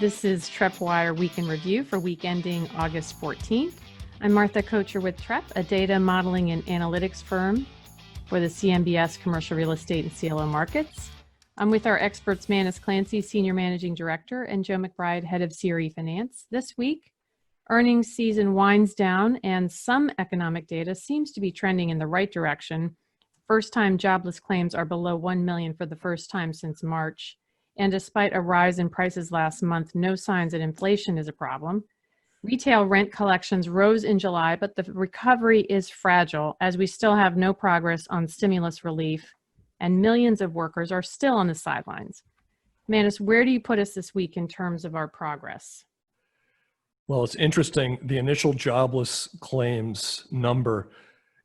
This is Trepp Wire Week in Review for week ending August 14th. I'm Martha Kocher with Trepp, a data modeling and analytics firm for the CMBS commercial real estate and CLO markets. I'm with our experts, Manus Clancy, Senior Managing Director, and Joe McBride, Head of CRE Finance. This week, earnings season winds down and some economic data seems to be trending in the right direction. First-time jobless claims are below 1 million for the first time since March. And despite a rise in prices last month, no signs that inflation is a problem. Retail rent collections rose in July, but the recovery is fragile as we still have no progress on stimulus relief and millions of workers are still on the sidelines. Manus, where do you put us this week in terms of our progress? Well, it's interesting. The initial jobless claims number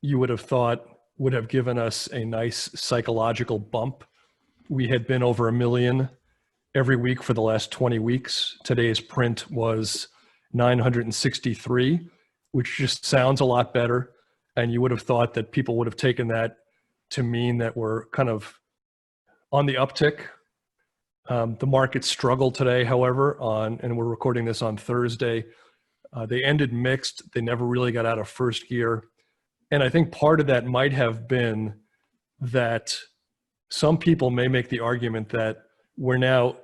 you would have thought would have given us a nice psychological bump. We had been over 1 million every week for the last 20 weeks. Today's print was 963, which just sounds a lot better. And you would have thought that people would have taken that to mean that we're kind of on the uptick. The market struggled today, however, and we're recording this on Thursday. They ended mixed. They never really got out of first gear. And I think part of that might have been that some people may make the argument that we're now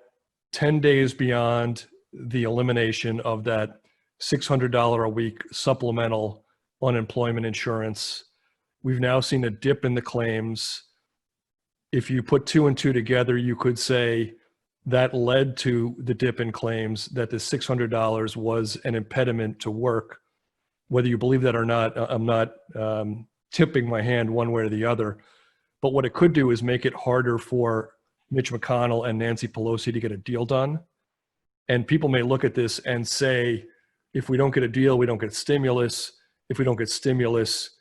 10 days beyond the elimination of that $600 a week supplemental unemployment insurance. We've now seen a dip in the claims. If you put two and two together, you could say that led to the dip in claims, that the $600 was an impediment to work. Whether you believe that or not, I'm not tipping my hand one way or the other. But what it could do is make it harder for Mitch McConnell and Nancy Pelosi to get a deal done. And people may look at this and say, if we don't get a deal, we don't get stimulus. If we don't get stimulus,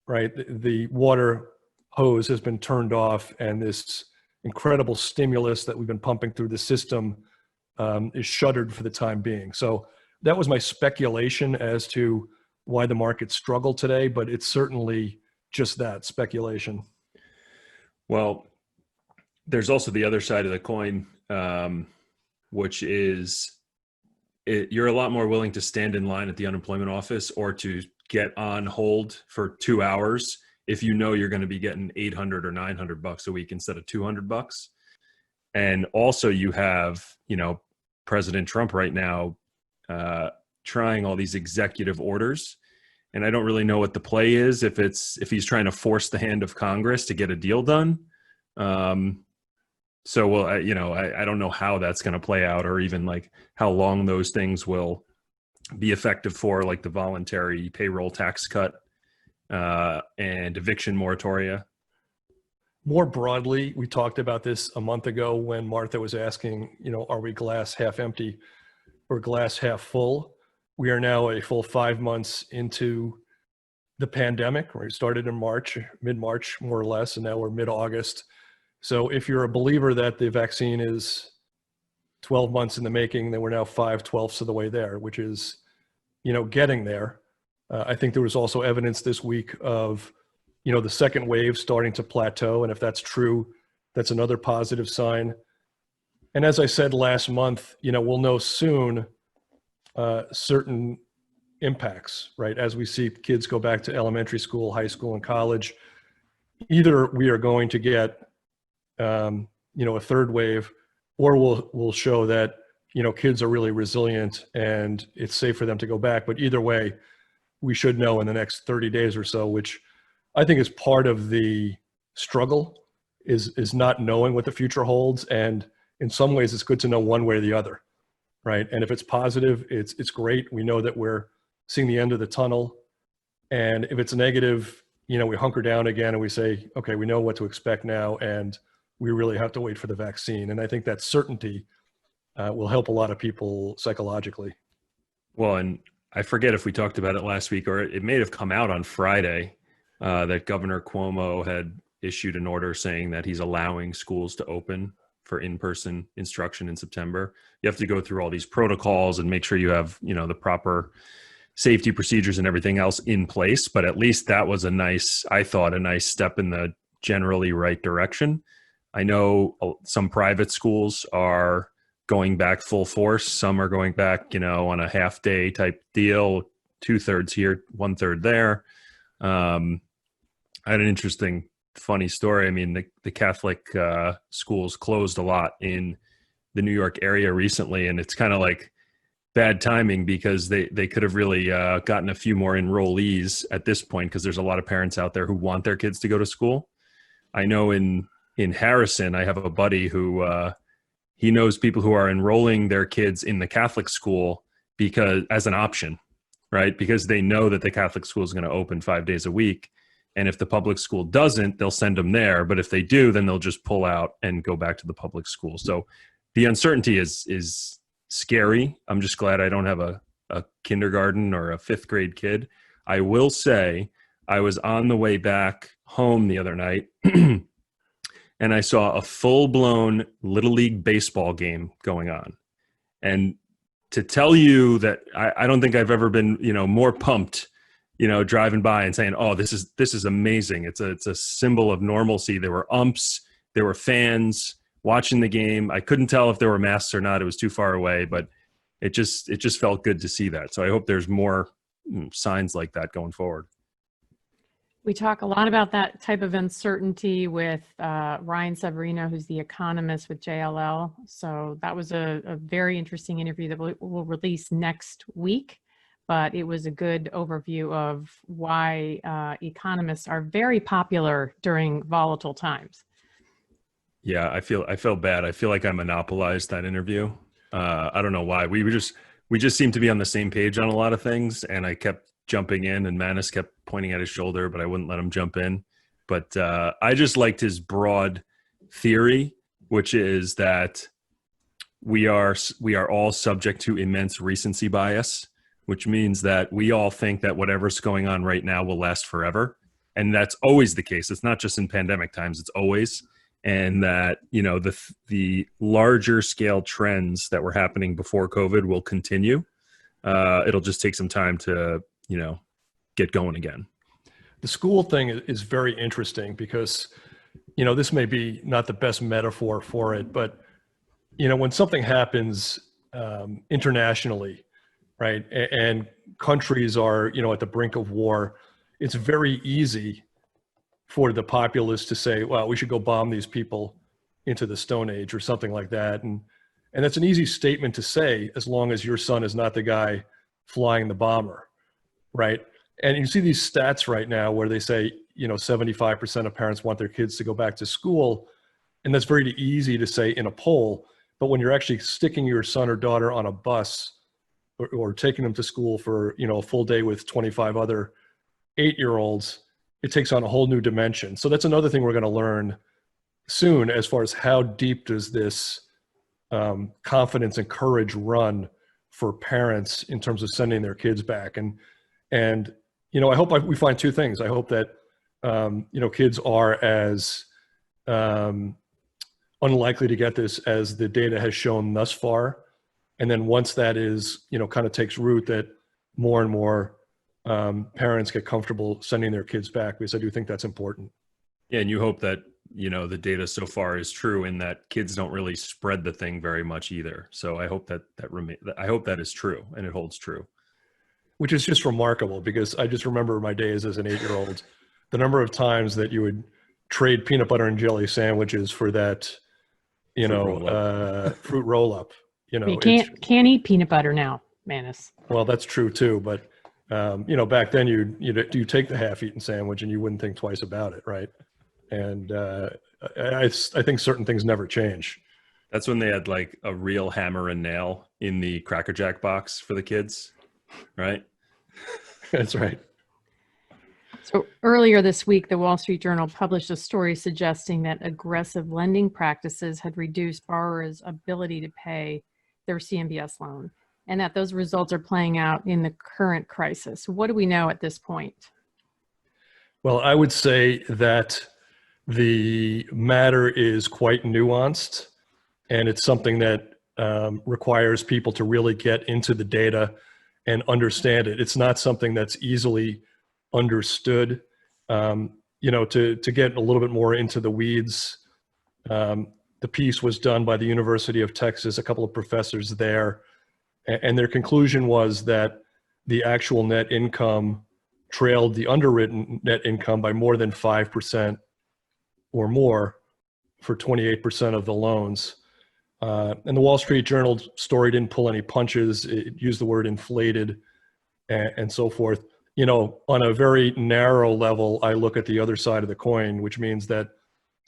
right, the water hose has been turned off and this incredible stimulus that we've been pumping through the system is shuttered for the time being. So that was my speculation as to why the market struggled today, but it's certainly just that, speculation. Well, there's also the other side of the coin, which is you're a lot more willing to stand in line at the unemployment office or to get on hold for 2 hours if you know you're going to be getting $800 or $900 a week instead of $200. And also you have, President Trump right now trying all these executive orders. And I don't really know what the play is, if he's trying to force the hand of Congress to get a deal done. So, well, I don't know how that's going to play out, or even like how long those things will be effective for, like the voluntary payroll tax cut and eviction moratoria. More broadly, we talked about this a month ago when Martha was asking, are we glass half empty or glass half full? We are now a full 5 months into the pandemic. We started in March, mid-March, more or less, and now we're mid-August. So if you're a believer that the vaccine is 12 months in the making, then we're now 5/12 of the way there, which is, getting there. I think there was also evidence this week of, the second wave starting to plateau. And if that's true, that's another positive sign. And as I said last month, we'll know soon certain impacts, right? As we see kids go back to elementary school, high school, and college, either we are going to get a third wave, or we'll show that, kids are really resilient and it's safe for them to go back. But either way, we should know in the next 30 days or so, which I think is part of the struggle, is not knowing what the future holds. And in some ways, it's good to know one way or the other, right? And if it's positive, it's great. We know that we're seeing the end of the tunnel. And if it's negative, we hunker down again and we say, okay, we know what to expect now, and we really have to wait for the vaccine. And I think that certainty will help a lot of people psychologically. Well, and I forget if we talked about it last week, or it may have come out on Friday, that Governor Cuomo had issued an order saying that he's allowing schools to open for in-person instruction in September. You have to go through all these protocols and make sure you have, the proper safety procedures and everything else in place. But at least that was I thought, a nice step in the generally right direction. I know some private schools are going back full force. Some are going back, on a half day type deal, 2/3 here, 1/3 there. I had an interesting, funny story. I mean, the Catholic schools closed a lot in the New York area recently, and it's kind of like bad timing because they could have really gotten a few more enrollees at this point, because there's a lot of parents out there who want their kids to go to school. I know in Harrison, I have a buddy who he knows people who are enrolling their kids in the Catholic school because as an option, right? Because they know that the Catholic school is going to open 5 days a week. And if the public school doesn't, they'll send them there. But if they do, then they'll just pull out and go back to the public school. So the uncertainty is scary. I'm just glad I don't have a kindergarten or a 5th grade kid. I will say I was on the way back home the other night and I saw a full-blown Little League baseball game going on. And to tell you that I don't think I've ever been, more pumped, driving by and saying, oh, this is amazing. It's a symbol of normalcy. There were umps, there were fans watching the game. I couldn't tell if there were masks or not. It was too far away, but it just felt good to see that. So I hope there's more signs like that going forward. We talk a lot about that type of uncertainty with Ryan Severino, who's the economist with JLL. So that was a very interesting interview that we'll release next week. But it was a good overview of why economists are very popular during volatile times. Yeah, I felt bad. I feel like I monopolized that interview. I don't know why. We just seemed to be on the same page on a lot of things, and I kept jumping in, and Manis kept pointing at his shoulder, but I wouldn't let him jump in. But I just liked his broad theory, which is that we are all subject to immense recency bias, which means that we all think that whatever's going on right now will last forever. And that's always the case. It's not just in pandemic times, it's always. And that, the larger scale trends that were happening before COVID will continue. It'll just take some time to, get going again. The school thing is very interesting because, this may be not the best metaphor for it, but, when something happens internationally, right, and countries are, at the brink of war, it's very easy for the populace to say, well, we should go bomb these people into the Stone Age or something like that. And that's an easy statement to say as long as your son is not the guy flying the bomber, right? And you see these stats right now where they say, 75% of parents want their kids to go back to school. And that's very easy to say in a poll. But when you're actually sticking your son or daughter on a bus or taking them to school for, a full day with 25 other 8-year-olds, it takes on a whole new dimension. So that's another thing we're going to learn soon as far as how deep does this confidence and courage run for parents in terms of sending their kids back. And I hope we find two things. I hope that, kids are as unlikely to get this as the data has shown thus far. And then once that is, kind of takes root, that more and more parents get comfortable sending their kids back, because I do think that's important. Yeah, and you hope that, the data so far is true in that kids don't really spread the thing very much either. So I hope I hope that is true and it holds true. Which is just remarkable, because I just remember my days as an 8-year-old, the number of times that you would trade peanut butter and jelly sandwiches for that, fruit roll up. You can't eat peanut butter now, Manis. Well, that's true too. But, back then you take the half-eaten sandwich and you wouldn't think twice about it, right? And I think certain things never change. That's when they had like a real hammer and nail in the Cracker Jack box for the kids, right? That's right. So earlier this week, the Wall Street Journal published a story suggesting that aggressive lending practices had reduced borrowers' ability to pay their CMBS loan, and that those results are playing out in the current crisis. What do we know at this point? Well, I would say that the matter is quite nuanced, and it's something that requires people to really get into the data and understand it. It's not something that's easily understood. to get a little bit more into the weeds, the piece was done by the University of Texas, a couple of professors there, and their conclusion was that the actual net income trailed the underwritten net income by more than 5% or more for 28% of the loans. And the Wall Street Journal story didn't pull any punches. It used the word inflated and so forth. On a very narrow level, I look at the other side of the coin, which means that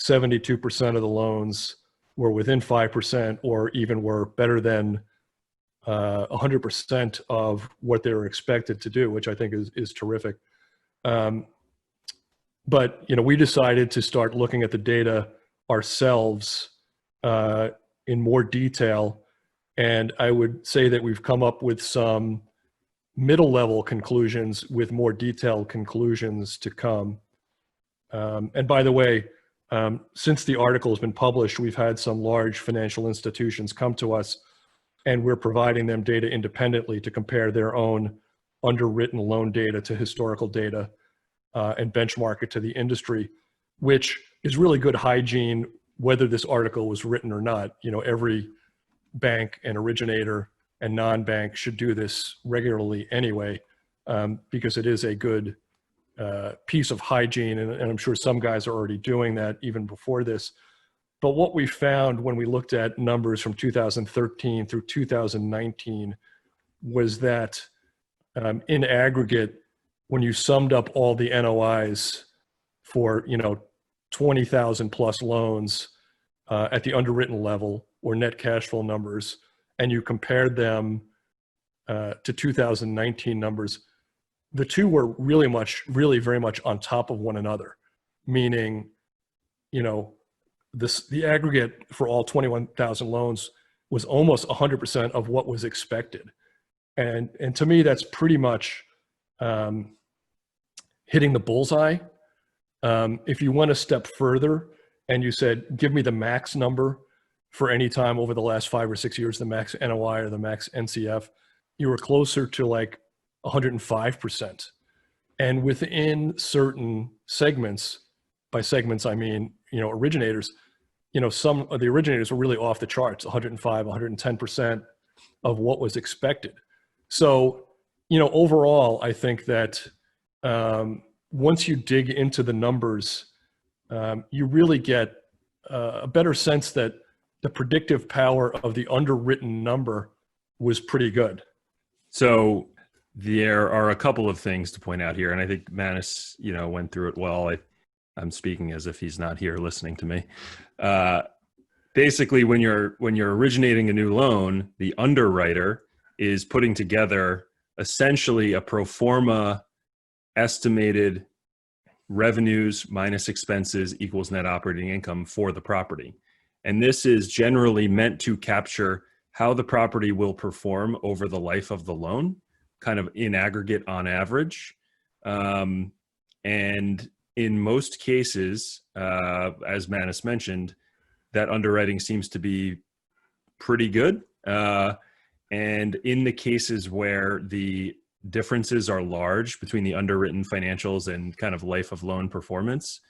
72% of the loans were within 5% or even were better than 100% of what they were expected to do, which I think is terrific. But we decided to start looking at the data ourselves in more detail, and I would say that we've come up with some middle level conclusions with more detailed conclusions to come. And by the way, since the article has been published, we've had some large financial institutions come to us, and we're providing them data independently to compare their own underwritten loan data to historical data and benchmark it to the industry, which is really good hygiene, whether this article was written or not. Every bank and originator and non-bank should do this regularly anyway, because it is a good piece of hygiene, and I'm sure some guys are already doing that even before this. But what we found when we looked at numbers from 2013 through 2019 was that in aggregate, when you summed up all the NOIs for 20,000 plus loans at the underwritten level or net cash flow numbers, and you compared them to 2019 numbers, the two were really very much on top of one another, meaning, the aggregate for all 21,000 loans was almost 100% of what was expected. And to me, that's pretty much hitting the bullseye. If you went a step further and you said, give me the max number for any time over the last 5 or 6 years, the max NOI or the max NCF, you were closer to like 105%. And within certain segments, by segments, I mean, originators, some of the originators were really off the charts, 105, 110% of what was expected. So, overall, I think that once you dig into the numbers, you really get a better sense that the predictive power of the underwritten number was pretty good. So there are a couple of things to point out here, and I think Manus, went through it well. I'm speaking as if he's not here listening to me. Basically, when you're originating a new loan, the underwriter is putting together essentially a pro forma estimated revenues minus expenses equals net operating income for the property. And this is generally meant to capture how the property will perform over the life of the loan, kind of in aggregate on average. And in most cases, as Manus mentioned, that underwriting seems to be pretty good. And in the cases where the differences are large between the underwritten financials and kind of life of loan performance,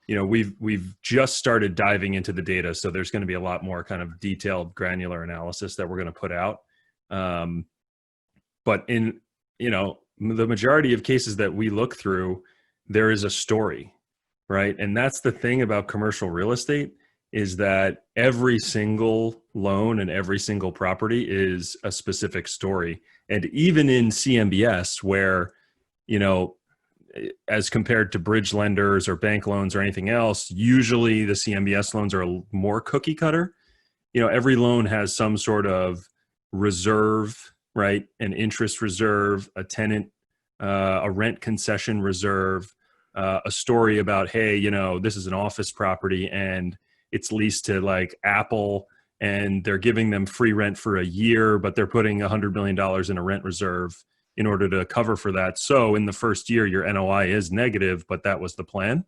we've just started diving into the data. So there's going to be a lot more kind of detailed granular analysis that we're going to put out. But in, the majority of cases that we look through, there is a story, right? And that's the thing about commercial real estate, is that every single loan and every single property is a specific story. And even in CMBS, where, as compared to bridge lenders or bank loans or anything else, usually the CMBS loans are more cookie cutter. Every loan has some sort of reserve, right? An interest reserve, a tenant, a rent concession reserve, a story about, hey, this is an office property and it's leased to like Apple and they're giving them free rent for a year, but they're putting $100 million in a rent reserve in order to cover for that. So in the first year, your NOI is negative, but that was the plan.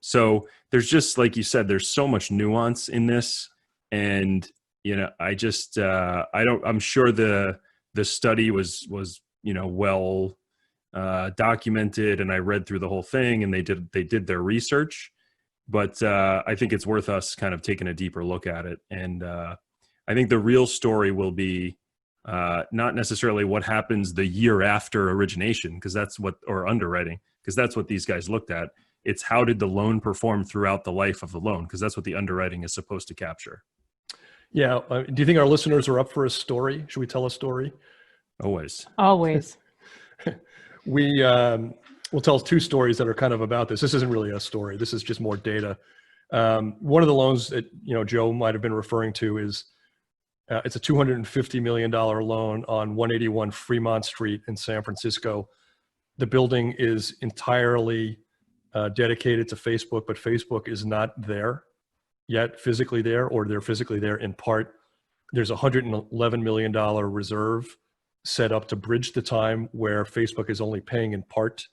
So there's just, like you said, there's so much nuance in this. And, I'm sure the study was well documented, and I read through the whole thing, and they did their research. But I think it's worth us kind of taking a deeper look at it. And I think the real story will be not necessarily what happens the year after origination, or underwriting, because that's what these guys looked at. It's how did the loan perform throughout the life of the loan, because that's what the underwriting is supposed to capture. Yeah. Do you think our listeners are up for a story? Should we tell a story? Always. Always. We'll tell two stories that are kind of about this. This isn't really a story. This is just more data. One of the loans that, Joe might have been referring to is it's a $250 million loan on 181 Fremont Street in San Francisco. The building is entirely dedicated to Facebook, but Facebook is not there yet physically there, or they're physically there in part. There's a $111 million reserve set up to bridge the time where Facebook is only paying in part.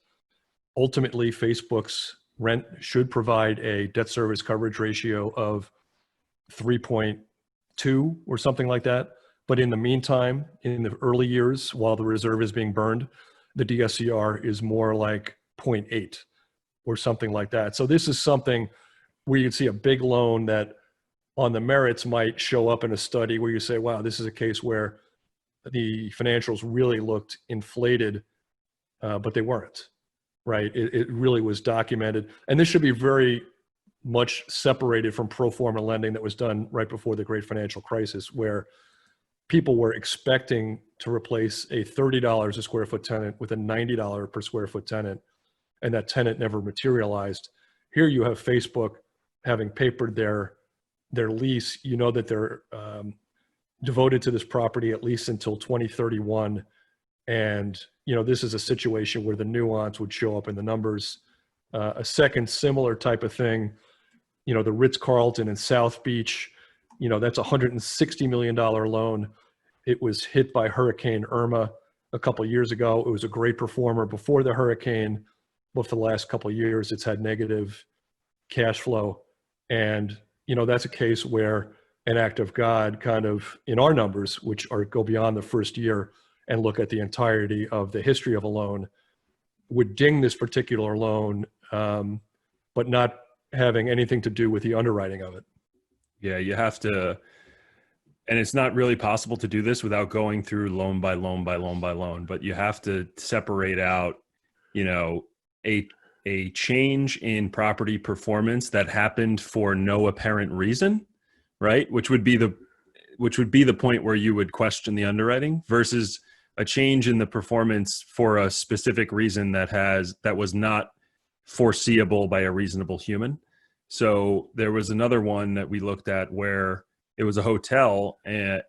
Ultimately, Facebook's rent should provide a debt service coverage ratio of 3.2 or something like that. But in the meantime, in the early years, while the reserve is being burned, the DSCR is more like 0.8 or something like that. So this is something where you'd see a big loan that on the merits might show up in a study where you say, wow, this is a case where the financials really looked inflated, but they weren't, right? It really was documented. And this should be very much separated from pro forma lending that was done right before the great financial crisis, where people were expecting to replace a $30 a square foot tenant with a $90 per square foot tenant, and that tenant never materialized. Here you have Facebook having papered their lease. You know that they're devoted to this property at least until 2031. And, this is a situation where the nuance would show up in the numbers. A second similar type of thing, the Ritz-Carlton in South Beach, that's a $160 million loan. It was hit by Hurricane Irma a couple of years ago. It was a great performer before the hurricane, but for the last couple of years, it's had negative cash flow. And, that's a case where an act of God kind of, in our numbers, which go beyond the first year and look at the entirety of the history of a loan, would ding this particular loan, but not having anything to do with the underwriting of it. Yeah, you have to, and it's not really possible to do this without going through loan by loan by loan by loan, but you have to separate out, a change in property performance that happened for no apparent reason, right? Which would be the point where you would question the underwriting, versus a change in the performance for a specific reason that was not foreseeable by a reasonable human. So there was another one that we looked at where it was a hotel, and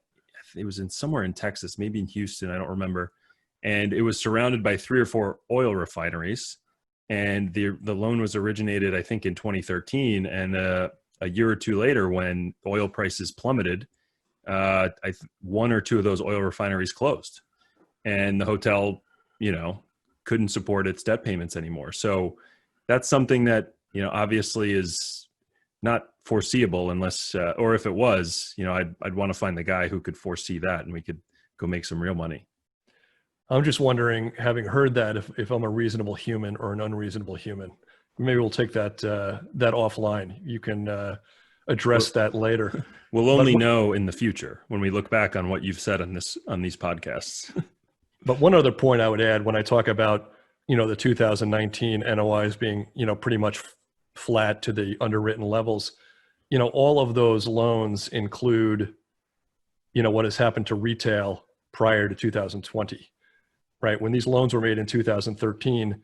it was somewhere in Texas, maybe in Houston, I don't remember. And it was surrounded by 3 or 4 oil refineries. And the loan was originated, I think, in 2013. And a year or two later, when oil prices plummeted, 1 or 2 of those oil refineries closed. And the hotel, couldn't support its debt payments anymore. So that's something that, obviously is not foreseeable unless, or if it was, I'd want to find the guy who could foresee that, and we could go make some real money. I'm just wondering, having heard that, if I'm a reasonable human or an unreasonable human. Maybe we'll take that offline. You can address that later. We'll only know in the future when we look back on what you've said on these podcasts. But one other point I would add when I talk about, the 2019 NOIs being, pretty much flat to the underwritten levels, all of those loans include, what has happened to retail prior to 2020, right? When these loans were made in 2013,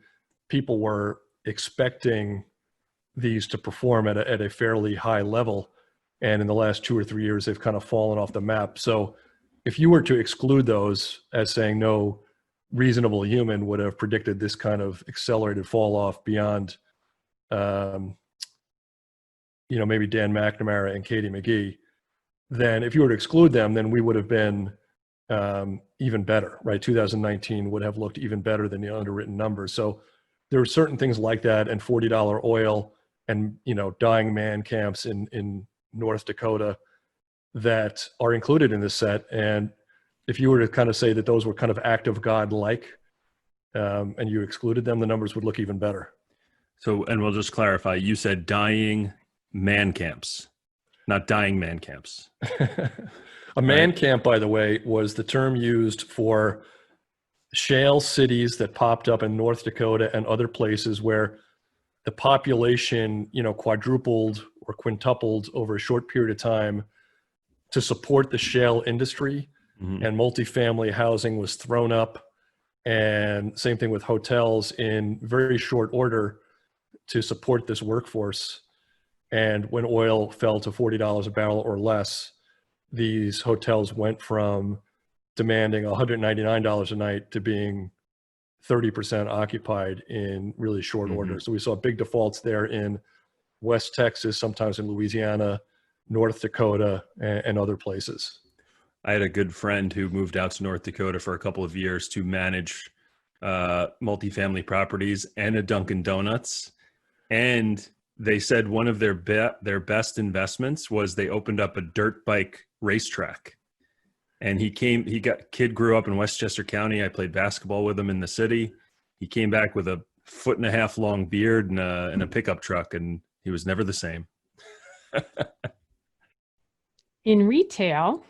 people were expecting these to perform at a fairly high level. And in the last 2 or 3 years, they've kind of fallen off the map. So if you were to exclude those as saying no reasonable human would have predicted this kind of accelerated fall off beyond, maybe Dan McNamara and Katie McGee, then if you were to exclude them, then we would have been even better, right? 2019 would have looked even better than the underwritten numbers. So there are certain things like that, and $40 oil and, dying man camps in North Dakota that are included in this set. And if you were to kind of say that those were kind of act of God like, and you excluded them, the numbers would look even better. So, and we'll just clarify, you said dying man camps, not dying man camps. A man camp, by the way, was the term used for shale cities that popped up in North Dakota and other places where the population, quadrupled or quintupled over a short period of time to support the shale industry. Mm-hmm. And multifamily housing was thrown up, and same thing with hotels in very short order to support this workforce. And when oil fell to $40 a barrel or less, these hotels went from demanding $199 a night to being 30% occupied in really short order. So we saw big defaults there in West Texas, sometimes in Louisiana, North Dakota, and other places. I had a good friend who moved out to North Dakota for a couple of years to manage multifamily properties and a Dunkin' Donuts. And they said one of their best investments was they opened up a dirt bike racetrack. And kid grew up in Westchester County. I played basketball with him in the city. He came back with a 1.5 foot long beard and a pickup truck, and he was never the same. In retail,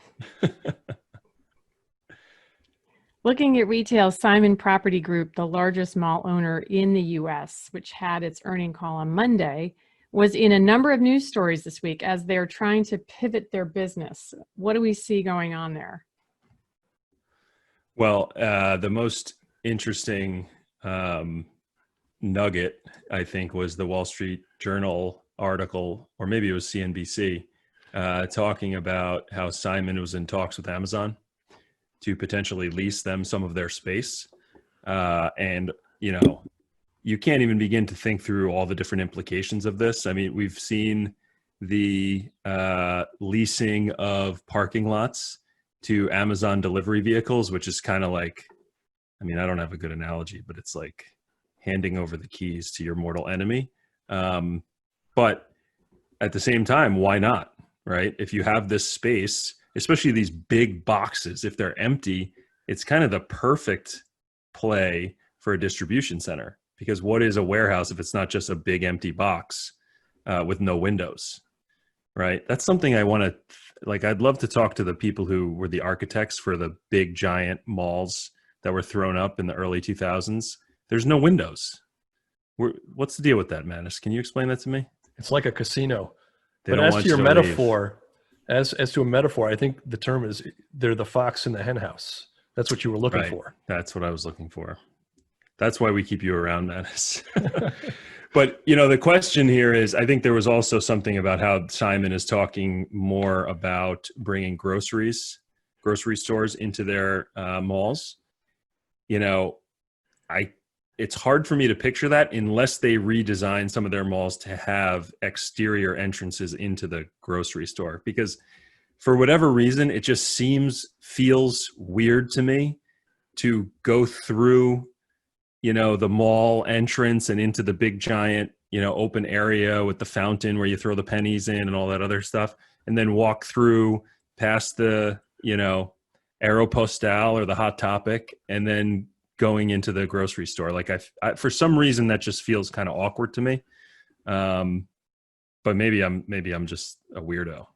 looking at retail, Simon Property Group, the largest mall owner in the U.S., which had its earning call on Monday, was in a number of news stories this week as they're trying to pivot their business. What do we see going on there? Well, the most interesting nugget, I think, was the Wall Street Journal article, or maybe it was CNBC, talking about how Simon was in talks with Amazon to potentially lease them some of their space. And, you can't even begin to think through all the different implications of this. I mean, we've seen the leasing of parking lots to Amazon delivery vehicles, which is kind of like, I mean, I don't have a good analogy, but it's like handing over the keys to your mortal enemy. But at the same time, why not, right? If you have this space, especially these big boxes, if they're empty, it's kind of the perfect play for a distribution center. Because what is a warehouse if it's not just a big empty box with no windows, right? That's something I want to, I'd love to talk to the people who were the architects for the big giant malls that were thrown up in the early 2000s. There's no windows. What's the deal with that, Manus? Can you explain that to me? It's like a casino. They but don't as want to your you to metaphor, as to a metaphor, I think the term is they're the fox in the hen house. That's what you were looking for. That's what I was looking for. That's why we keep you around, Manus. But, the question here is, I think there was also something about how Simon is talking more about bringing grocery stores into their malls. It's hard for me to picture that unless they redesign some of their malls to have exterior entrances into the grocery store, because for whatever reason, it just feels weird to me to go through the mall entrance and into the big giant, open area with the fountain where you throw the pennies in and all that other stuff, and then walk through past the, Aeropostale or the Hot Topic, and then going into the grocery store. Like I for some reason that just feels kind of awkward to me. But maybe I'm just a weirdo.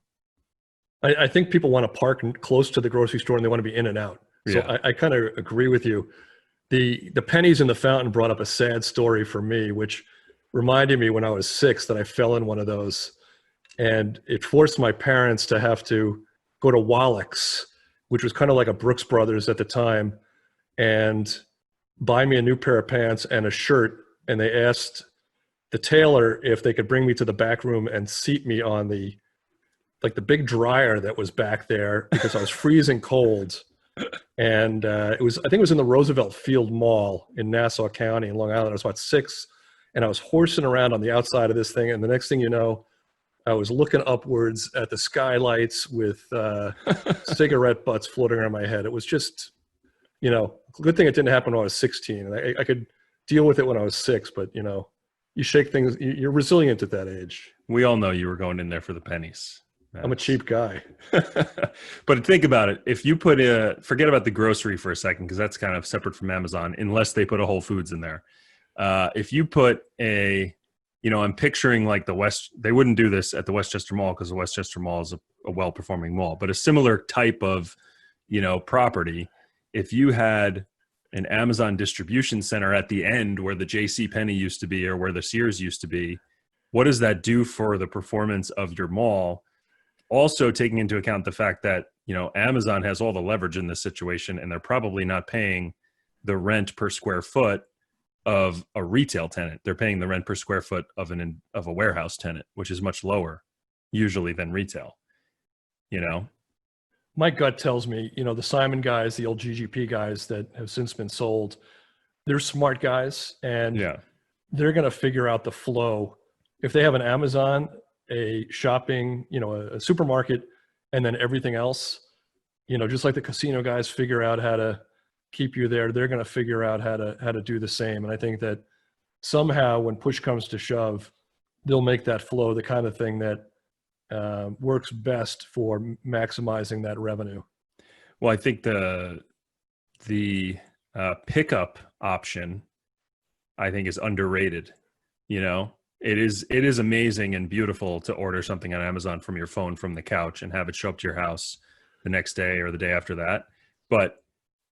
I think people want to park close to the grocery store and they want to be in and out. So Yeah. I kind of agree with you. The pennies in the fountain brought up a sad story for me, which reminded me when I was 6 that I fell in one of those, and it forced my parents to have to go to Walleck's, which was kind of like a Brooks Brothers at the time, and buy me a new pair of pants and a shirt. And they asked the tailor if they could bring me to the back room and seat me on the big dryer that was back there because I was freezing cold. And I think it was in the Roosevelt Field Mall in Nassau County in Long Island. I was about 6, and I was horsing around on the outside of this thing. And the next thing you know, I was looking upwards at the skylights with cigarette butts floating around my head. It was just, good thing it didn't happen when I was 16. And I could deal with it when I was 6, but you shake things. You're resilient at that age. We all know you were going in there for the pennies, I'm a cheap guy. But think about it. If you put forget about the grocery for a second, because that's kind of separate from Amazon, unless they put a Whole Foods in there. If you put I'm picturing like they wouldn't do this at the Westchester Mall because the Westchester Mall is a well-performing mall, but a similar type of, property. If you had an Amazon distribution center at the end where the JCPenney used to be or where the Sears used to be, what does that do for the performance of your mall? Also taking into account the fact that, Amazon has all the leverage in this situation, and they're probably not paying the rent per square foot of a retail tenant. They're paying the rent per square foot of a warehouse tenant, which is much lower usually than retail, My gut tells me, the Simon guys, the old GGP guys that have since been sold, they're smart guys, and they're going to figure out the flow. If they have an Amazon, a shopping, a supermarket, and then everything else, just like the casino guys figure out how to keep you there, they're going to figure out how to do the same. And I think that somehow when push comes to shove, they'll make that flow the kind of thing that works best for maximizing that revenue. Well, I think the pickup option, I think, is underrated. It is amazing and beautiful to order something on Amazon from your phone from the couch and have it show up to your house the next day or the day after that. But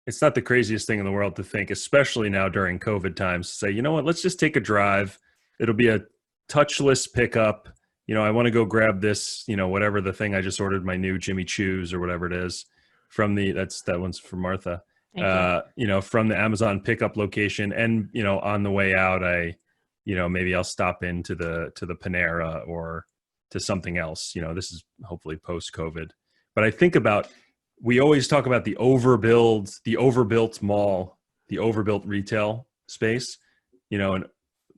it's not the craziest thing in the world to think, especially now during COVID times, to say, you know what, let's just take a drive. It'll be a touchless pickup. I want to go grab this, whatever the thing I just ordered, my new Jimmy Choo's or whatever it is from that one's for Martha, from the Amazon pickup location. And, on the way out, maybe I'll stop into the Panera or to something else. This is hopefully post-COVID. But I think about, we always talk about the overbuilt mall, the overbuilt retail space, and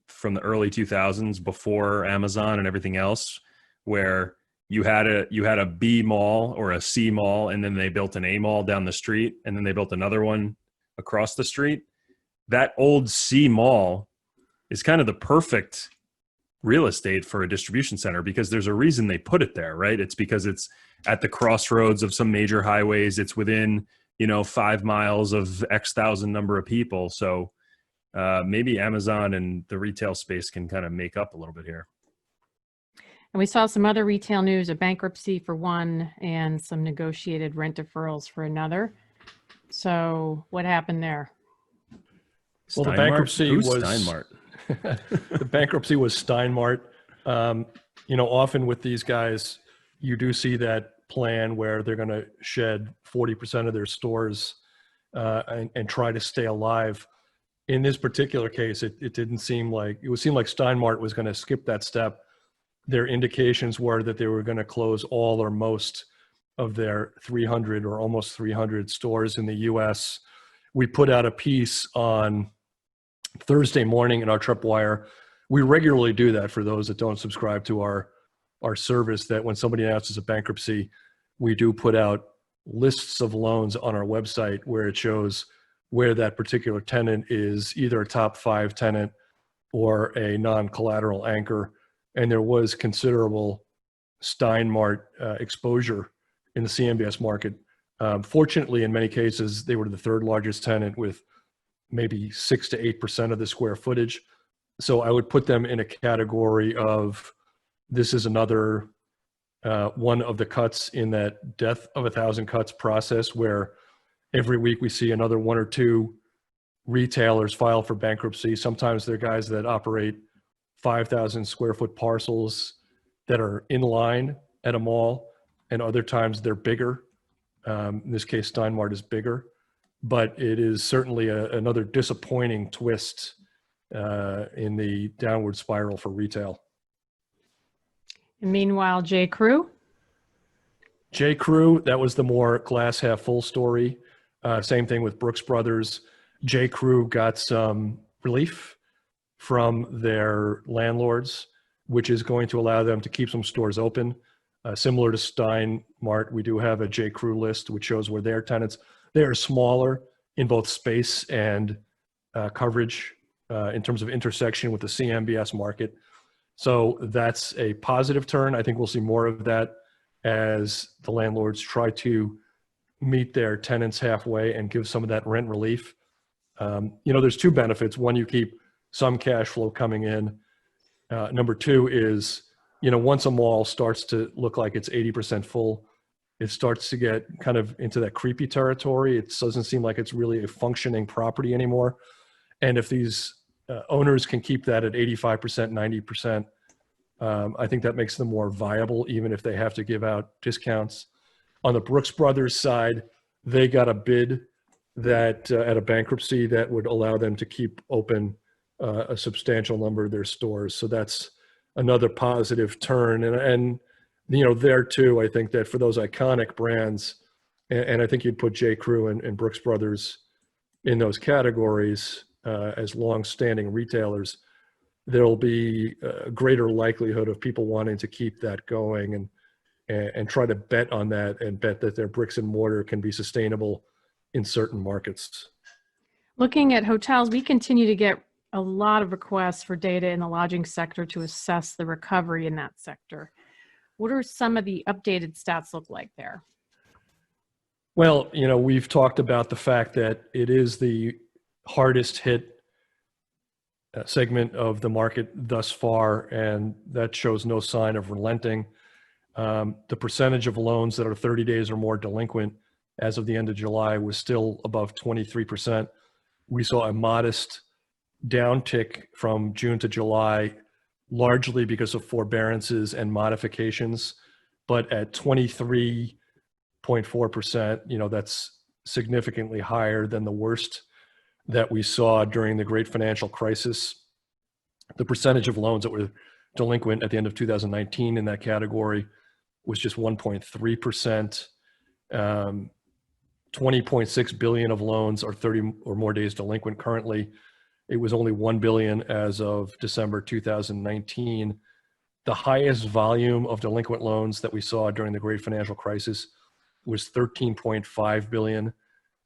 from the early 2000s before Amazon and everything else, where you had a B mall or a C mall, and then they built an A mall down the street, and then they built another one across the street. That old C mall is kind of the perfect real estate for a distribution center, because there's a reason they put it there, right? It's because it's at the crossroads of some major highways. It's within, 5 miles of X thousand number of people. So maybe Amazon and the retail space can kind of make up a little bit here. And we saw some other retail news, a bankruptcy for one and some negotiated rent deferrals for another. So what happened there? Well, the bankruptcy was Steinmart. The bankruptcy was Steinmart. Often with these guys, you do see that plan where they're going to shed 40% of their stores and try to stay alive. In this particular case, it didn't seem like, it would seem like Steinmart was going to skip that step. Their indications were that they were going to close all or most of their 300 or almost 300 stores in the U.S. We put out a piece on Thursday morning in our Tripwire. We regularly do that for those that don't subscribe to our service, that when somebody announces a bankruptcy, we do put out lists of loans on our website where it shows where that particular tenant is either a top 5 tenant or a non-collateral anchor. And there was considerable Steinmart exposure in the CMBS market. Fortunately, in many cases, they were the third largest tenant with maybe 6 to 8% of the square footage. So I would put them in a category of, this is another one of the cuts in that death of 1,000 cuts process, where every week we see another 1 or 2 retailers file for bankruptcy. Sometimes they're guys that operate 5,000 square foot parcels that are in line at a mall, and other times they're bigger. In this case, Steinmart is bigger, but it is certainly another disappointing twist in the downward spiral for retail. And meanwhile, J. Crew? J. Crew, that was the more glass half full story. Same thing with Brooks Brothers. J. Crew got some relief from their landlords, which is going to allow them to keep some stores open. Similar to Steinmart, we do have a J. Crew list, which shows where their tenants, they are smaller in both space and coverage in terms of intersection with the CMBS market. So that's a positive turn. I think we'll see more of that as the landlords try to meet their tenants halfway and give some of that rent relief. There's two benefits. One, you keep some cash flow coming in. Number two is, once a mall starts to look like it's 80% full, it starts to get kind of into that creepy territory. It doesn't seem like it's really a functioning property anymore. And if these owners can keep that at 85%, 90%, I think that makes them more viable, even if they have to give out discounts. On the Brooks Brothers side, they got a bid that at a bankruptcy that would allow them to keep open a substantial number of their stores. So that's another positive turn. And there too, I think that for those iconic brands, and I think you'd put J. Crew and Brooks Brothers in those categories as long-standing retailers, there'll be a greater likelihood of people wanting to keep that going and try to bet on that and bet that their bricks and mortar can be sustainable in certain markets. Looking at hotels, we continue to get a lot of requests for data in the lodging sector to assess the recovery in that sector. What are some of the updated stats look like there? Well, we've talked about the fact that it is the hardest hit segment of the market thus far, and that shows no sign of relenting. The percentage of loans that are 30 days or more delinquent as of the end of July was still above 23%. We saw a modest downtick from June to July, largely because of forbearances and modifications, but at 23.4%, that's significantly higher than the worst that we saw during the great financial crisis. The percentage of loans that were delinquent at the end of 2019 in that category was just 1.3%. 20.6 billion of loans are 30 or more days delinquent currently. It was only 1 billion as of December 2019. The highest volume of delinquent loans that we saw during the great financial crisis was 13.5 billion.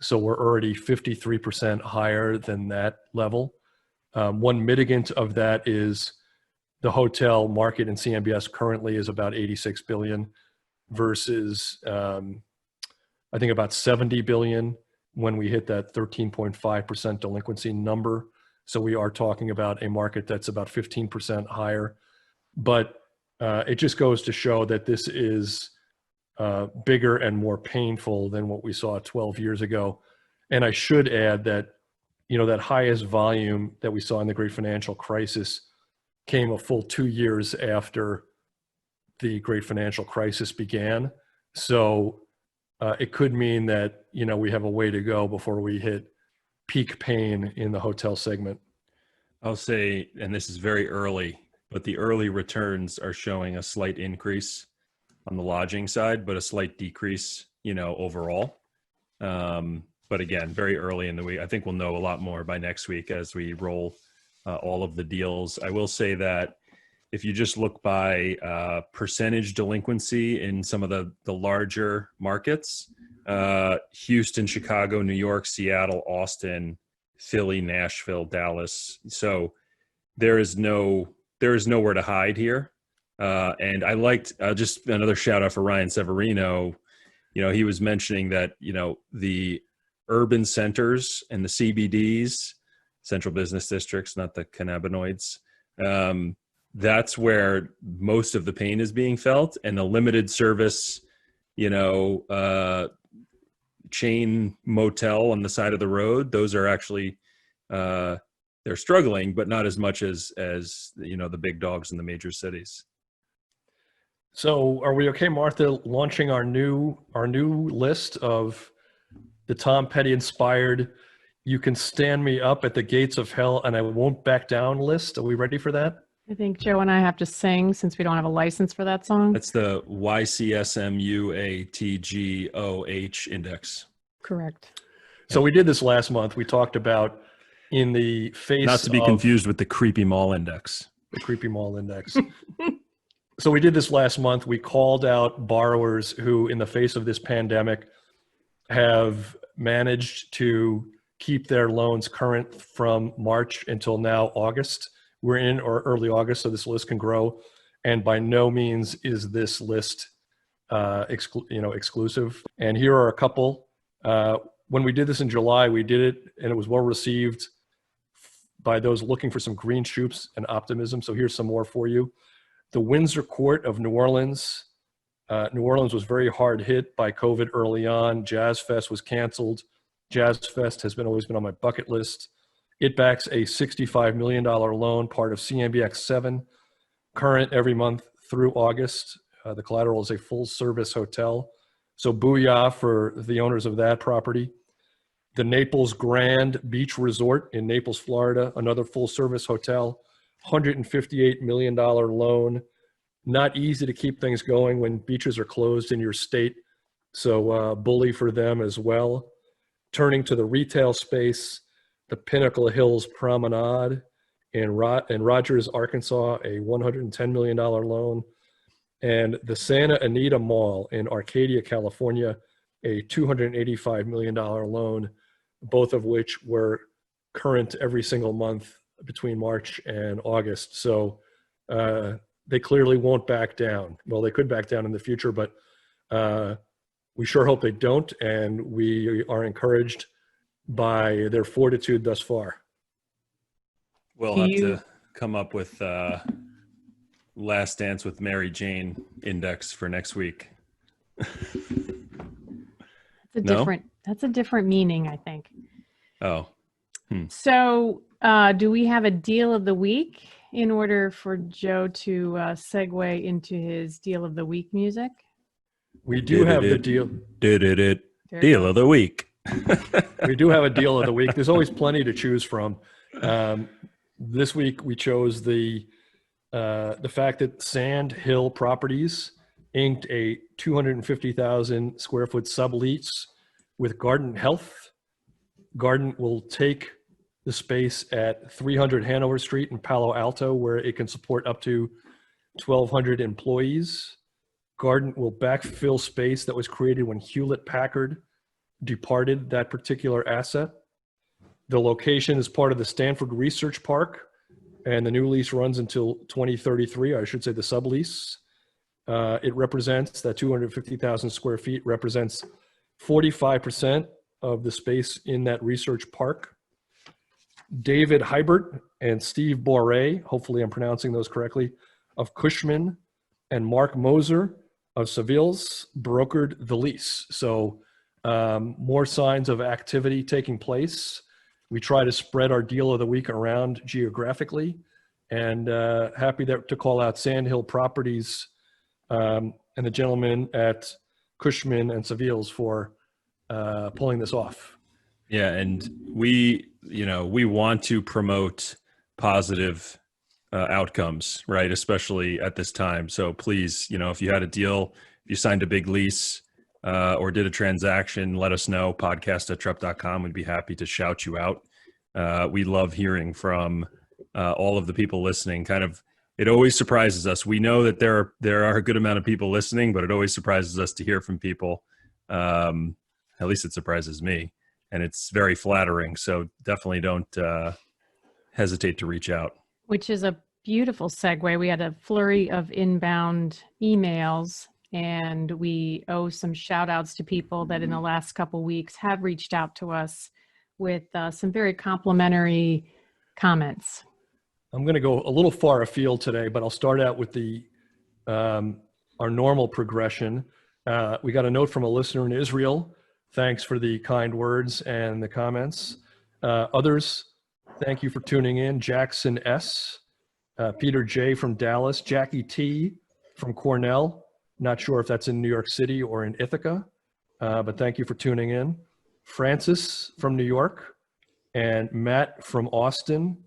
So we're already 53% higher than that level. One mitigant of that is the hotel market in CMBS currently is about 86 billion versus I think about 70 billion when we hit that 13.5% delinquency number. So we are talking about a market that's about 15% higher. But it just goes to show that this is bigger and more painful than what we saw 12 years ago. And I should add that, that highest volume that we saw in the great financial crisis came a full 2 years after the great financial crisis began. So it could mean that, we have a way to go before we hit peak pain in the hotel segment. I'll say, and this is very early, but the early returns are showing a slight increase on the lodging side, but a slight decrease, overall. But again, very early in the week. I think we'll know a lot more by next week as we roll all of the deals. I will say that if you just look by percentage delinquency in some of the larger markets, Houston, Chicago, New York, Seattle, Austin, Philly, Nashville, Dallas. So there is nowhere to hide here. And I liked just another shout out for Ryan Severino. He was mentioning that, the urban centers and the CBDs, central business districts, not the cannabinoids, that's where most of the pain is being felt. And the limited service, chain motel on the side of the road, those are actually, they're struggling, but not as much as the big dogs in the major cities. So are we okay, Martha, launching our new list of the Tom Petty inspired "You Can Stand Me Up at the Gates of Hell and I Won't Back Down" list? Are we ready for that? I think Joe and I have to sing since we don't have a license for that song. That's the YCSMUATGOH index. Correct. So we did this last month. We talked about in the face Not to be confused with the creepy mall index. The creepy mall index. So we did this last month. We called out borrowers who, in the face of this pandemic, have managed to keep their loans current from March until now, August. We're in or early August, so this list can grow. And by no means is this list exclusive. And here are a couple. When we did this in July, we did it and it was well received by those looking for some green shoots and optimism. So here's some more for you. The Windsor Court of New Orleans. New Orleans was very hard hit by COVID early on. Jazz Fest was canceled. Jazz Fest has always been on my bucket list. It backs a $65 million loan, part of CMBX 7, current every month through August. The collateral is a full service hotel. So booyah for the owners of that property. The Naples Grand Beach Resort in Naples, Florida, another full service hotel, $158 million loan. Not easy to keep things going when beaches are closed in your state. So bully for them as well. Turning to the retail space, the Pinnacle Hills Promenade in Rogers, Arkansas, a $110 million loan. And the Santa Anita Mall in Arcadia, California, a $285 million loan, both of which were current every single month between March and August. So they clearly won't back down. Well, they could back down in the future, but we sure hope they don't. And we are encouraged by their fortitude thus far. We'll have to come up with Last Dance with Mary Jane index for next week. That's a different meaning, I think. Oh. So do we have a deal of the week in order for Joe to segue into his deal of the week music? We do have the deal. Deal of the week. We do have a deal of the week. There's always plenty to choose from. This week we chose the fact that Sand Hill Properties inked a 250,000 square foot sublease with Guardant Health. Guardant will take the space at 300 Hanover Street in Palo Alto, where it can support up to 1,200 employees. Guardant will backfill space that was created when Hewlett Packard departed that particular asset. The location is part of the Stanford Research Park, and the new lease runs until 2033, I should say the sublease. It represents, that 250,000 square feet represents 45% of the space in that research park. David Hybert and Steve Boré, hopefully I'm pronouncing those correctly, of Cushman, and Mark Moser of Seville's brokered the lease. So more signs of activity taking place. We try to spread our deal of the week around geographically, and happy to call out Sand Hill Properties and the gentleman at Cushman and Seville's for pulling this off. Yeah, and we want to promote positive outcomes, right? Especially at this time. So please, if you had a deal, if you signed a big lease or did a transaction, let us know. podcast@trepp.com. We'd be happy to shout you out. We love hearing from all of the people listening. It always surprises us. We know that there are a good amount of people listening, but it always surprises us to hear from people. At least it surprises me. And it's very flattering. So definitely don't hesitate to reach out. Which is a beautiful segue. We had a flurry of inbound emails, and we owe some shout outs to people that in the last couple weeks have reached out to us with some very complimentary comments. I'm going to go a little far afield today, but I'll start out with our normal progression. We got a note from a listener in Israel. Thanks for the kind words and the comments. Others, thank you for tuning in. Jackson S., Peter J. from Dallas, Jackie T. from Cornell. Not sure if that's in New York City or in Ithaca, but thank you for tuning in. Francis from New York, and Matt from Austin.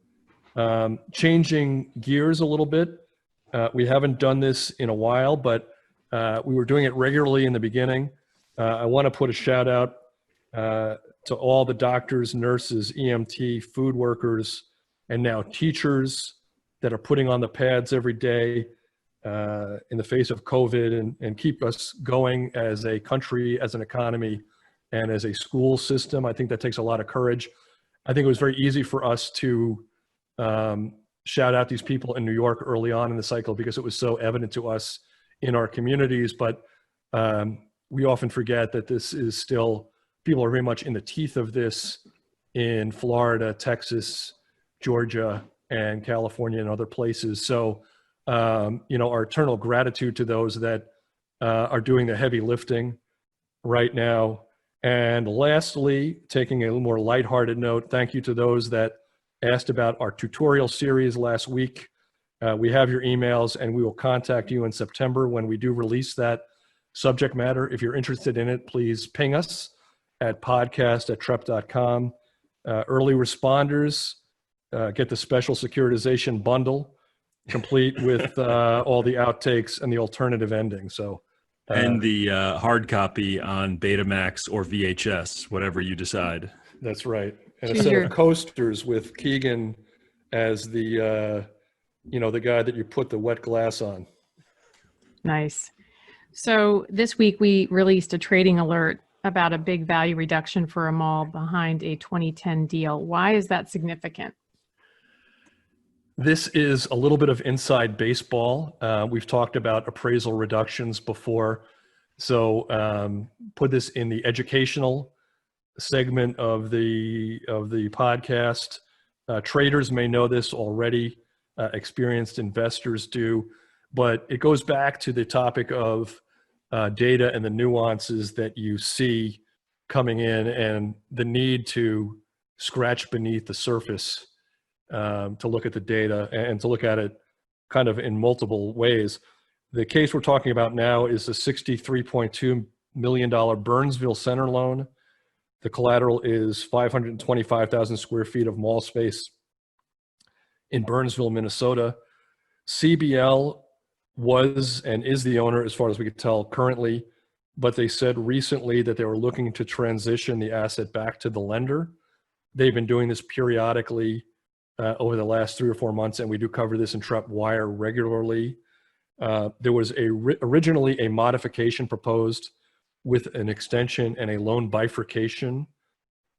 Changing gears a little bit. We haven't done this in a while, but we were doing it regularly in the beginning. I want to put a shout out to all the doctors, nurses, EMT, food workers, and now teachers that are putting on the pads every day in the face of COVID and keep us going as a country, as an economy, and as a school system. I think that takes a lot of courage. I think it was very easy for us to shout out these people in New York early on in the cycle because it was so evident to us in our communities. But We often forget that this is still, people are very much in the teeth of this in Florida, Texas, Georgia, and California and other places. So, our eternal gratitude to those that are doing the heavy lifting right now. And lastly, taking a little more lighthearted note, thank you to those that asked about our tutorial series last week. We have your emails, and we will contact you in September when we do release that subject matter. If you're interested in it, please ping us at podcast@trepp.com. Early responders get the special securitization bundle, complete with all the outtakes and the alternative ending. So, and the hard copy on Betamax or VHS, whatever you decide. That's right. And a Choose set your- of coasters with Keegan as the the guy that you put the wet glass on. Nice. So this week we released a trading alert about a big value reduction for a mall behind a 2010 deal. Why is that significant? This is a little bit of inside baseball. We've talked about appraisal reductions before. So put this in the educational segment of the podcast. Traders may know this already. Experienced investors do. But it goes back to the topic of data and the nuances that you see coming in and the need to scratch beneath the surface to look at the data and to look at it kind of in multiple ways. The case we're talking about now is a $63.2 million Burnsville Center loan. The collateral is 525,000 square feet of mall space in Burnsville, Minnesota. CBL was and is the owner, as far as we could tell currently, but they said recently that they were looking to transition the asset back to the lender. They've been doing this periodically over the last 3 or 4 months, and we do cover this in Trepp Wire regularly. There was originally a modification proposed with an extension and a loan bifurcation.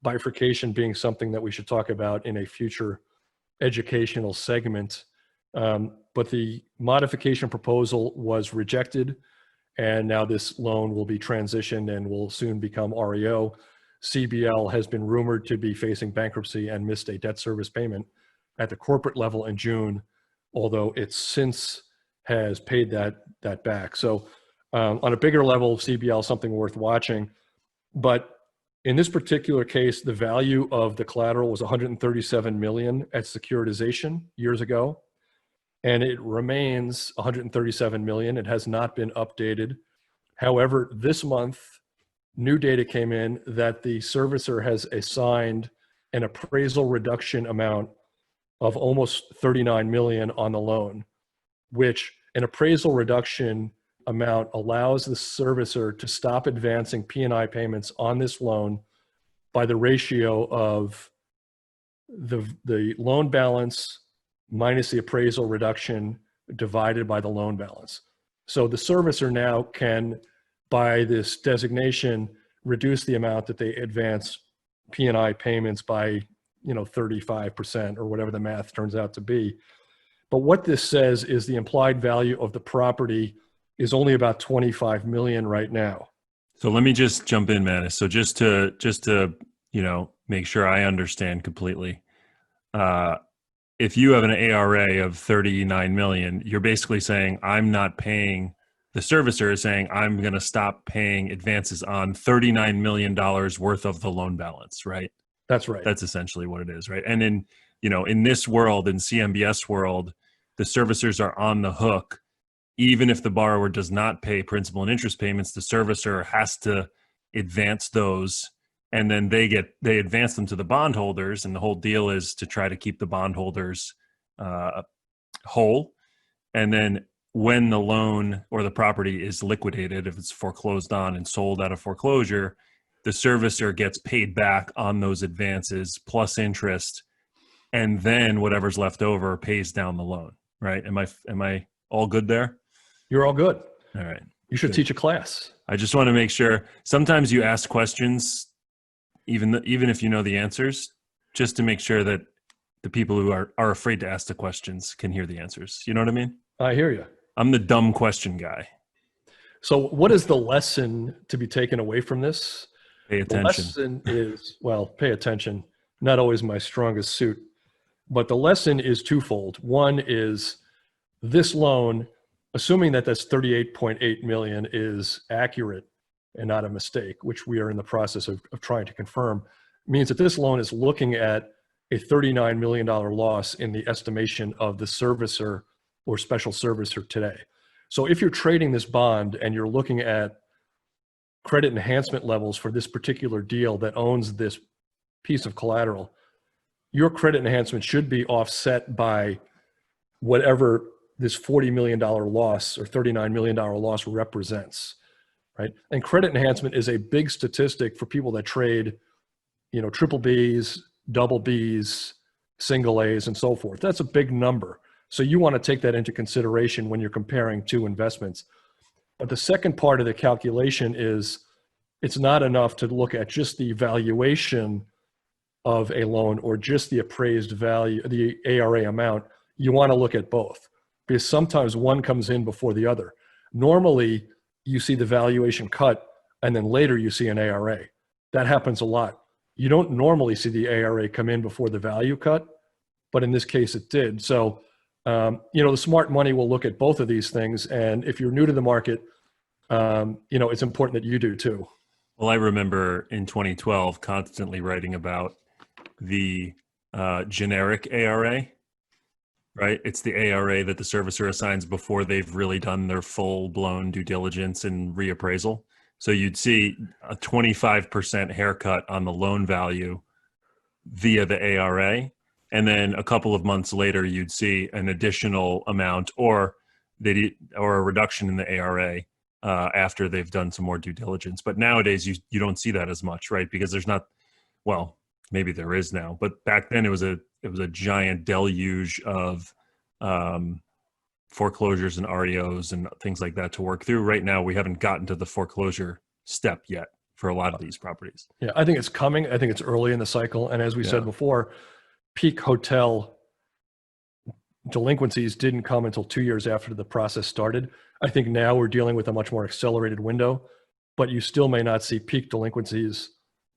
Bifurcation being something that we should talk about in a future educational segment. But the modification proposal was rejected, and now this loan will be transitioned and will soon become REO. CBL has been rumored to be facing bankruptcy and missed a debt service payment at the corporate level in June, although it since has paid that back. So on a bigger level, CBL is something worth watching. But in this particular case, the value of the collateral was $137 million at securitization years ago, and it remains $137 million. It has not been updated. However, this month, new data came in that the servicer has assigned an appraisal reduction amount of almost $39 million on the loan, which an appraisal reduction amount allows the servicer to stop advancing P&I payments on this loan by the ratio of the loan balance minus the appraisal reduction divided by the loan balance. So the servicer now can, by this designation, reduce the amount that they advance P&I payments by 35% or whatever the math turns out to be. But what this says is the implied value of the property is only about $25 million right now. So let me just jump in, Manus. So just to make sure I understand completely. If you have an ARA of 39 million, you're basically saying I'm not paying. The servicer is saying I'm going to stop paying advances on $39 million worth of the loan balance, right? That's right. That's essentially what it is, right? And in this world, in CMBS world, the servicers are on the hook. Even if the borrower does not pay principal and interest payments, the servicer has to advance those, and then they advance them to the bondholders, and the whole deal is to try to keep the bondholders whole. And then when the loan or the property is liquidated, if it's foreclosed on and sold out of foreclosure, the servicer gets paid back on those advances plus interest, and then whatever's left over pays down the loan, right? Am I all good there? You're all good. All right. You should teach a class. I just want to make sure. Sometimes you ask questions, even if you know the answers, just to make sure that the people who are afraid to ask the questions can hear the answers. You know what I mean? I hear you. I'm the dumb question guy. So what is the lesson to be taken away from this? Pay The attention. lesson is, well, pay attention. Not always my strongest suit, but the lesson is twofold. One is this loan, assuming that that's 38.8 million is accurate and not a mistake, which we are in the process of trying to confirm, means that this loan is looking at a $39 million loss in the estimation of the servicer or special servicer today. So if you're trading this bond and you're looking at credit enhancement levels for this particular deal that owns this piece of collateral, your credit enhancement should be offset by whatever this $40 million loss or $39 million loss represents, right? And credit enhancement is a big statistic for people that trade, triple Bs, double Bs, single As, and so forth. That's a big number. So you want to take that into consideration when you're comparing two investments. But the second part of the calculation is it's not enough to look at just the valuation of a loan or just the appraised value, the ARA amount. You want to look at both because sometimes one comes in before the other. Normally, you see the valuation cut and then later you see an ARA. That happens a lot. You don't normally see the ARA come in before the value cut, but in this case it did. So, the smart money will look at both of these things. And if you're new to the market, it's important that you do too. Well, I remember in 2012 constantly writing about the generic ARA, right? It's the ARA that the servicer assigns before they've really done their full-blown due diligence and reappraisal. So you'd see a 25% haircut on the loan value via the ARA. And then a couple of months later, you'd see an additional amount or a reduction in the ARA after they've done some more due diligence. But nowadays, you don't see that as much, right? Because there's not, well, maybe there is now, but back then it was a giant deluge of foreclosures and REOs and things like that to work through. Right now, we haven't gotten to the foreclosure step yet for a lot of these properties. Yeah, I think it's coming. I think it's early in the cycle. And as we said before, peak hotel delinquencies didn't come until 2 years after the process started. I think now we're dealing with a much more accelerated window, but you still may not see peak delinquencies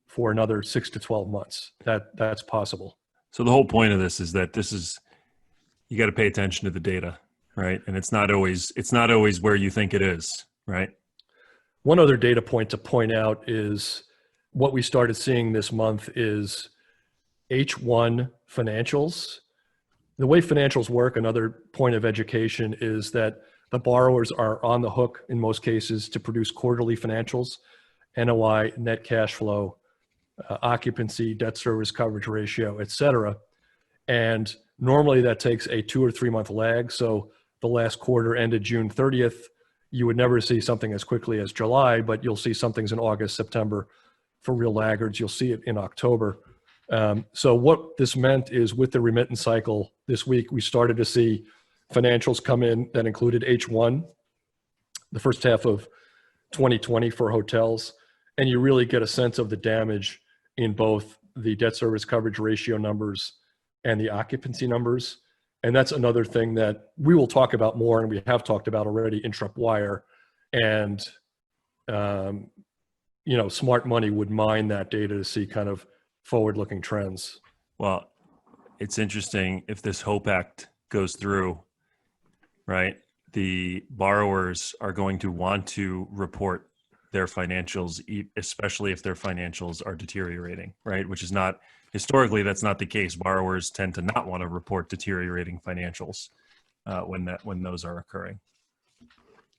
for another 6 to 12 months. That's possible. So the whole point of this is that you got to pay attention to the data, right? And it's not always where you think it is, right? One other data point to point out is what we started seeing this month is H1 financials. The way financials work, another point of education is that the borrowers are on the hook in most cases to produce quarterly financials, NOI, net cash flow, occupancy, debt service coverage ratio, et cetera. And normally that takes a 2 or 3 month lag. So the last quarter ended June 30th. You would never see something as quickly as July, but you'll see some things in August, September. For real laggards, you'll see it in October. So what this meant is with the remittance cycle this week, we started to see financials come in that included H1, the first half of 2020 for hotels. And you really get a sense of the damage in both the debt service coverage ratio numbers and the occupancy numbers. And that's another thing that we will talk about more, and we have talked about already in Trepp Wire. And, smart money would mine that data to see kind of forward-looking trends. Well, it's interesting if this HOPE Act goes through, right? The borrowers are going to want to report their financials, especially if their financials are deteriorating, right? Which is not, historically, that's not the case. Borrowers tend to not want to report deteriorating financials when those are occurring.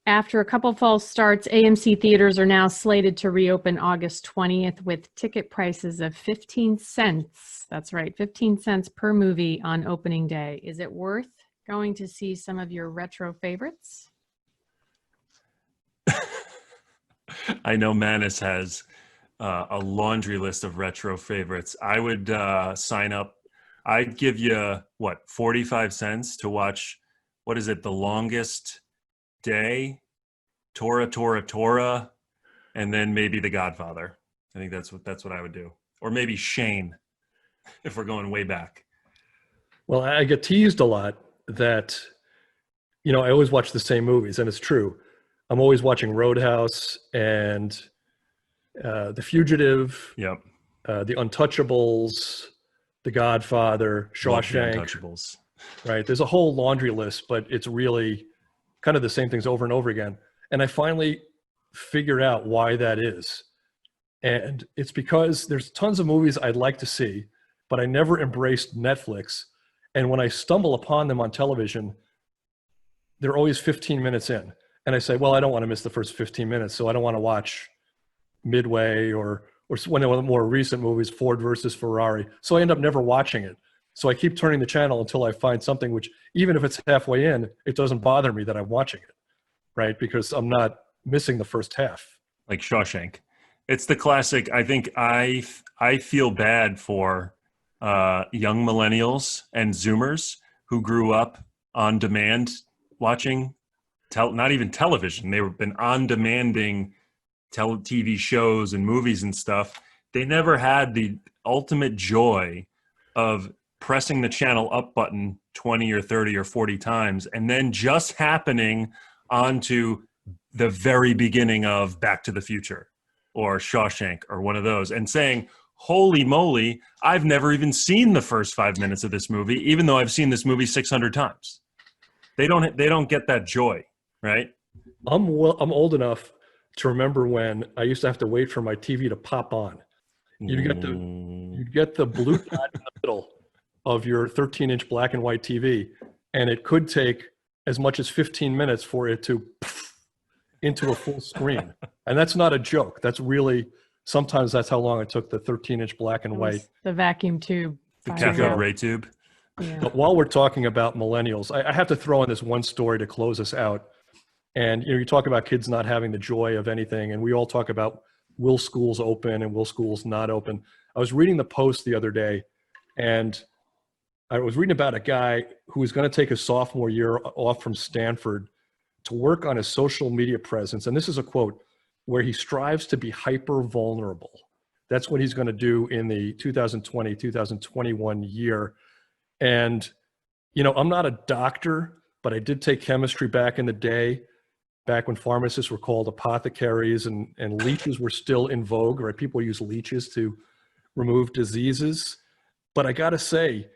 After a couple false starts, AMC Theaters are now slated to reopen August 20th with ticket prices of 15 cents. That's right, 15 cents per movie on opening day. Is it worth going to see some of your retro favorites? I know Manus has a laundry list of retro favorites. I would sign up. I'd give you, 45 cents to watch, what is it, The Longest Day, Tora, and then maybe The Godfather. I think that's what I would do. Or maybe Shane, if we're going way back. Well, I get teased a lot that, I always watch the same movies, and it's true. I'm always watching Roadhouse and The Fugitive, Yep. The Untouchables, The Godfather, Love The Shawshank. Untouchables. Right? There's a whole laundry list, but it's really kind of the same things over and over again. And I finally figured out why that is. And it's because there's tons of movies I'd like to see, but I never embraced Netflix. And when I stumble upon them on television, they're always 15 minutes in. And I say, well, I don't want to miss the first 15 minutes, so I don't want to watch Midway or one of the more recent movies, Ford versus Ferrari. So I end up never watching it. So I keep turning the channel until I find something which, even if it's halfway in, it doesn't bother me that I'm watching it, right? Because I'm not missing the first half. Like Shawshank. It's the classic. I think I feel bad for young millennials and Zoomers who grew up on demand watching, not even television. They've been on demanding TV shows and movies and stuff. They never had the ultimate joy of pressing the channel up button 20 or 30 or 40 times and then just happening onto the very beginning of Back to the Future or Shawshank or one of those and saying, holy moly, I've never even seen the first 5 minutes of this movie, even though I've seen this movie 600 times. They don't get that joy, right? I'm old enough to remember when I used to have to wait for my TV to pop on. You'd get the blue dot in the middle of your 13-inch black and white TV, and it could take as much as 15 minutes for it to into a full screen. And that's not a joke. That's really, sometimes that's how long it took the 13-inch black and white. The vacuum tube. The cathode ray tube. Yeah. But while we're talking about millennials, I have to throw in this one story to close us out. And you talk about kids not having the joy of anything, and we all talk about will schools open and will schools not open. I was reading the Post the other day, and I was reading about a guy who was going to take his sophomore year off from Stanford to work on his social media presence. And this is a quote, where he strives to be hyper vulnerable. That's what he's going to do in the 2020, 2021 year. And, I'm not a doctor, but I did take chemistry back in the day, back when pharmacists were called apothecaries and leeches were still in vogue, right? People use leeches to remove diseases. But I got to say,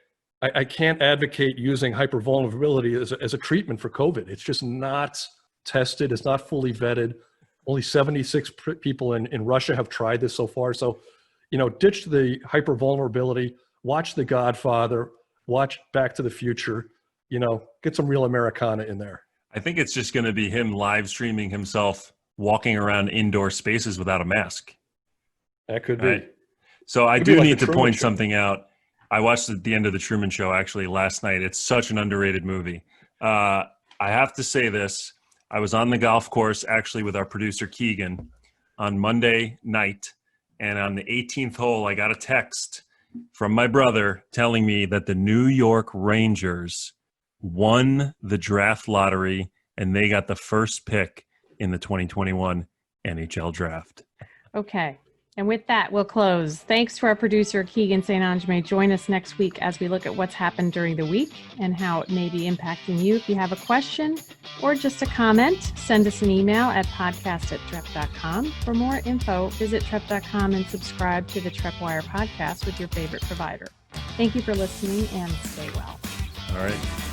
I can't advocate using hypervulnerability as a treatment for COVID. It's just not tested. It's not fully vetted. Only 76 people in Russia have tried this so far. So, ditch the hypervulnerability, watch The Godfather, watch Back to the Future, get some real Americana in there. I think it's just going to be him live streaming himself walking around indoor spaces without a mask. That could be. Right. So I Could do be like need the to point Truman Show. something out. I watched the end of the Truman Show actually last night. It's such an underrated movie. I have to say this. I was on the golf course actually with our producer Keegan on Monday night. And on the 18th hole, I got a text from my brother telling me that the New York Rangers won the draft lottery and they got the first pick in the 2021 NHL draft. Okay. And with that, we'll close. Thanks to our producer, Keegan St. Ange. Join us next week as we look at what's happened during the week and how it may be impacting you. If you have a question or just a comment, send us an email at podcast@trepp.com. For more info, visit trepp.com and subscribe to the Trepp Wire podcast with your favorite provider. Thank you for listening and stay well. All right.